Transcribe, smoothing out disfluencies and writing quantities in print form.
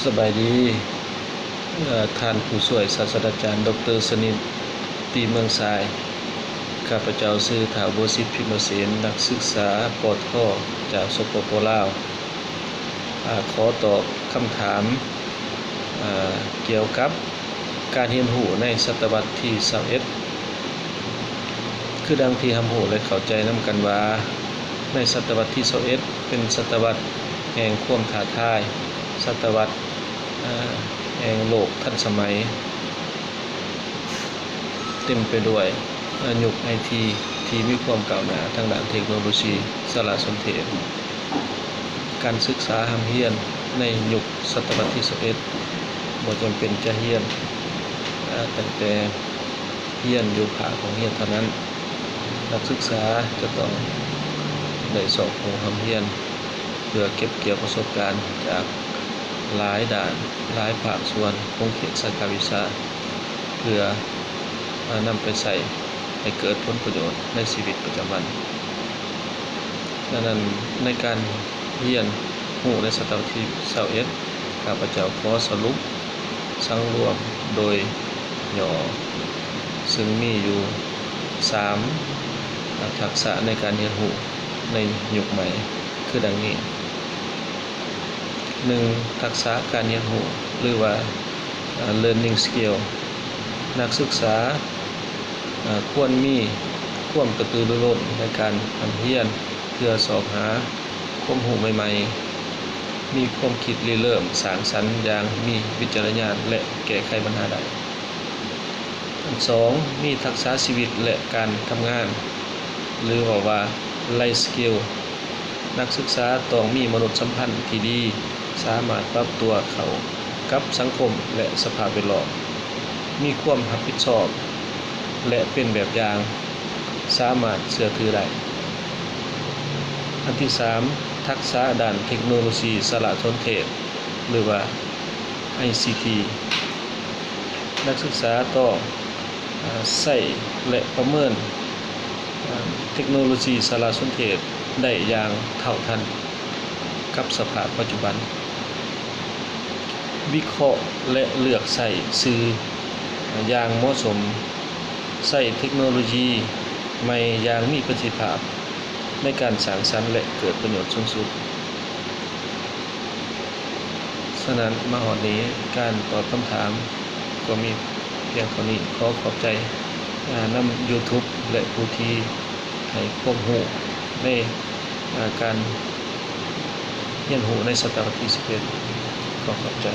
สบายดีท่านผู้ช่วยศาสตราจารย์ดร.สนิทตีเมืองทรายข้าพเจ้าชื่อถาวรศิษฐ์พิมเสนนักศึกษาป.ท.จากสปป.ลาวขอตอบคำถามเกี่ยวกับการเรียนรู้ในศตวรรษที่21คือดังที่เรารู้และเข้าใจนำกันว่าในศตวรรษที่21เป็นศตวรรษแห่งความท้าทายศตวรรษแห่งโลกทันสมัยเต็มไปด้วยยุคไอทีที่มีความก้าวหน้าทางด้านเทคโนโลยีสารสนเทศการศึกษาห้ำเฮียนในยุคศตวรรษที่21บ่จำเป็นจะเฮียนตั้งแต่เฮียนอยู่ภาคของเฮียนเท่านั้นนักศึกษาจะต้องได้สอบของห้ำเฮียนเพื่อเก็บเกี่ยวประสบการณ์จากหลายด้านหลายภาคส่วนของเขตสาขาวิชาเพื่อนำไปใส่ให้เกิดผลประโยชน์ในชีวิตประจำวันดังนั้นในการเรียนรู้ในศตวรรษที่21ข้าพเจ้าขอสรุปสังรวมโดยย่อซึ่งมีอยู่3ทักษะในการเรียนรู้ในยุคใหม่คือดังนี้1ทักษะการเรียนรู้หรือว่า learning skill นักศึกษาควรมีความกระตือรือร้นในการเรียนเพื่อสอบหาความรู้ใหม่ๆมีความคิดริเริ่มสร้างสรรค์อย่างมีวิจารณญาณและแก้ไขปัญหาได้2มีทักษะชีวิตและการทำงานหรือว่า life skill นักศึกษาต้องมีมนุษยสัมพันธ์ที่ดีสามารถปรับตัวเข้ากับสังคมและสภาพแวดล้อมมีความรับผิดชอบและเป็นแบบอย่างสามารถเชื่อถือได้อันที่3ทักษะด้านเทคโนโลยีสารสนเทศหรือว่า ICT นักศึกษาต้องใช้และประเมินเทคโนโลยีสารสนเทศได้อย่างเท่าทันกับสภาพปัจจุบันวิเคราะห์และเลือกใช้สื่ออย่างเหมาะสมใช้เทคโนโลยีใหม่อย่างมีประสิทธิภาพในการสร้างสรรค์และเกิดประโยชน์สูงสุดฉะนั้นมาฮอดนี้การตอบคำถามก็มีเพียงเท่านี้ขอขอบใจนำ YouTube และผู้ที่ให้ความรู้ในการเรียนรู้ในศตวรรษที่21ขอขอบใจ